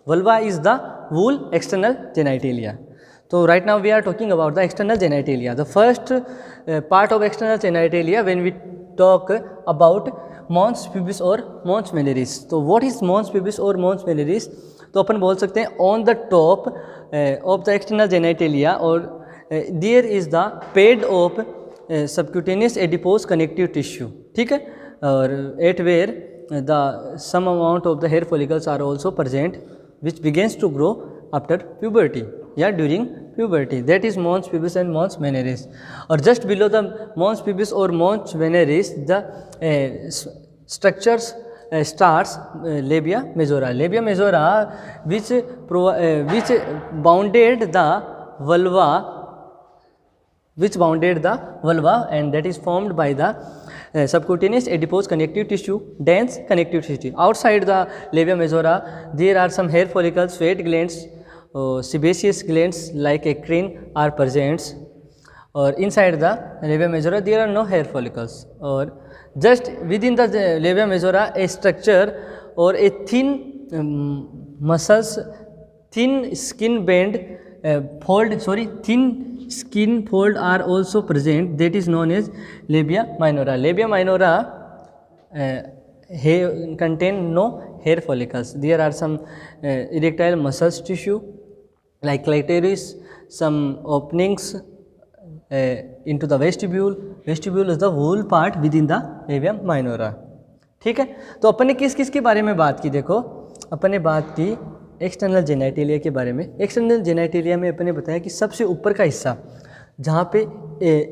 vulva is the whole external genitalia. तो right now we are talking about the external genitalia. The first part of external genitalia when we talk about mons pubis और mons veneris. तो what is mons pubis और mons veneris? तो अपन बोल सकते हैं on the top of the external genitalia और there is the paid of subcutaneous adipose connective tissue. ठीक है, और at where the some amount of the hair follicles are also present which begins to grow after puberty या during puberty, that is mons pubis and mons veneris. Or just below the mons pubis or mons veneris the structures starts labia majora. Labia majora which bounded the vulva and that is formed by the subcutaneous adipose connective tissue, dense connective tissue. Outside the labia majora there are some hair follicles, fat glands, sebaceous glands like eccrine are present, or inside the labia majora there are no hair follicles, or just within the labia majora a structure or a thin thin skin fold are also present, that is known as labia minora. Labia minora contain no hair follicles. There are some erectile muscles tissue like clitoris, some openings into the vestibule. Vestibule is the whole part within the labia minora. ठीक है, तो अपन ने किस किस के बारे में बात की? देखो, अपन ने बात की एक्सटर्नल जेनिटेलिया के बारे में। एक्सटर्नल जेनिटेलिया में अपन ने बताया कि सबसे ऊपर का हिस्सा जहाँ पे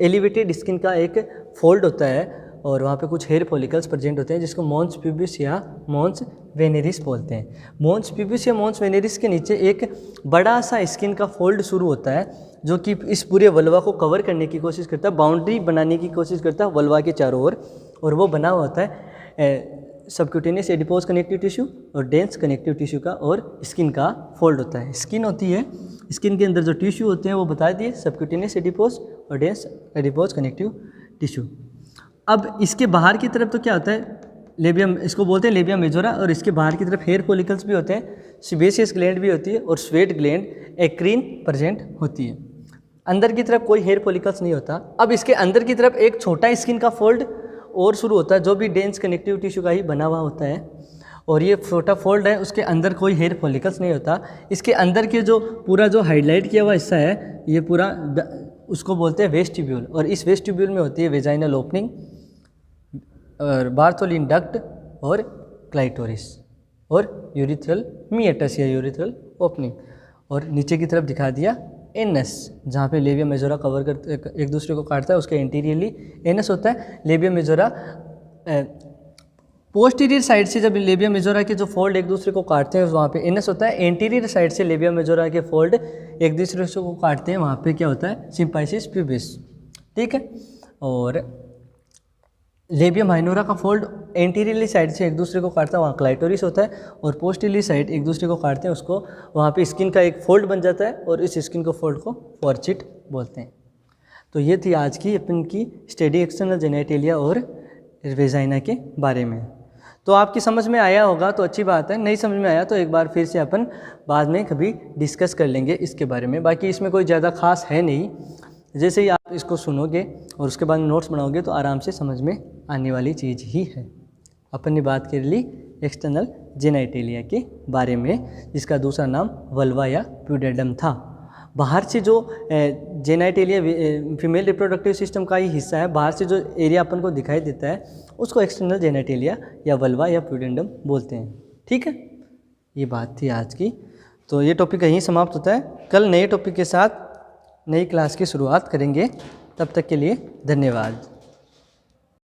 एलिवेटेड स्किन का एक फोल्ड होता है और वहाँ पे कुछ हेयर फॉलिकल्स प्रेजेंट होते हैं जिसको मॉन्स प्यूबिस या मॉन्स वेनेरिस बोलते हैं। मॉन्स प्यूबिस या मॉन्स वेनेरिस के नीचे एक बड़ा सा स्किन का फोल्ड शुरू होता है जो कि इस पूरे वल्वा को कवर करने की कोशिश करता है, बाउंड्री बनाने की कोशिश करता है वल्वा के चारों ओर, और वो बना हुआ होता है सबक्यूटेनियस एडिपोज कनेक्टिव टिश्यू और डेंस कनेक्टिव टिश्यू का, और स्किन का फोल्ड होता है। स्किन होती है, स्किन के अंदर जो टिश्यू होते हैं वो बता दिए, सबक्यूटेनियस एडिपोज और डेंस एडिपोज कनेक्टिव टिश्यू। अब इसके बाहर की तरफ तो क्या होता है, लेबियम, इसको बोलते हैं लेबियम मेजोरा, और इसके बाहर की तरफ हेयर फॉलिकल्स भी होते हैं, सिबेशियस ग्लैंड भी होती है और स्वेट ग्लैंड, एक्रीन प्रेजेंट होती है। अंदर की तरफ कोई हेयर फॉलिकल्स नहीं होता। अब इसके अंदर की तरफ एक छोटा स्किन का फोल्ड और शुरू होता है, जो भी डेंस कनेक्टिव टिश्यू का ही बना हुआ होता है, और ये छोटा फोल्ड है, उसके अंदर कोई हेयर फॉलिकल्स नहीं होता। इसके अंदर के जो पूरा जो हाईलाइट किया हुआ हिस्सा है, ये पूरा उसको बोलते हैं वेस्टिब्यूल, और इस वेस्टिब्यूल में होती है वेजाइनल ओपनिंग और बार्थोलिन डक्ट और क्लाइटोरिस और यूरिथ्रल मीएटस या यूरिथ्रल ओपनिंग। और नीचे की तरफ दिखा दिया एनस, जहाँ पे लेबियम मेजोरा कवर कर एक दूसरे को काटता है, उसके एंटीरियरली एनस होता है। लेबियम मेजोरा पोस्टीरियर साइड से जब लेबियम मेजोरा के जो फोल्ड एक दूसरे को काटते हैं वहाँ पे एनस होता है। एंटीरियर साइड से लेबियम मेजोरा के फोल्ड एक दूसरे को काटते हैं, वहाँ पे क्या होता है, सिम्पाइसिस प्यूबिस, ठीक है। और लेबियम माइनोरा का फोल्ड एंटीरियरली साइड से एक दूसरे को काटता है, वहाँ क्लाइटोरिस होता है, और पोस्टीरियरली साइड एक दूसरे को काटते हैं, उसको वहाँ पे स्किन का एक फोल्ड बन जाता है, और इस स्किन को फोल्ड को फॉर्चिट बोलते हैं। तो ये थी आज की अपन की स्टडी एक्सटर्नल जेनिटलिया और वेजाइना के बारे में। तो आपकी समझ में आया होगा तो अच्छी बात है, नहीं समझ में आया तो एक बार फिर से अपन बाद में कभी डिस्कस कर लेंगे इसके बारे में। बाकी इसमें कोई ज़्यादा खास है नहीं, जैसे ही आप इसको सुनोगे और उसके बाद नोट्स बनाओगे तो आराम से समझ में आने वाली चीज़ ही है। अपन ने बात कर ली एक्सटर्नल जेनिटलिया के बारे में, जिसका दूसरा नाम वल्वा या प्यूडेडम था। बाहर से जो जेनिटलिया फीमेल रिप्रोडक्टिव सिस्टम का ही हिस्सा है, बाहर से जो एरिया अपन को दिखाई देता है उसको एक्सटर्नल जेनिटलिया या वल्वा या प्यूडेंडम बोलते हैं, ठीक है। ये बात थी आज की, तो ये टॉपिक यहीं समाप्त होता है। कल नए टॉपिक के साथ नई क्लास की शुरुआत करेंगे, तब तक के लिए धन्यवाद।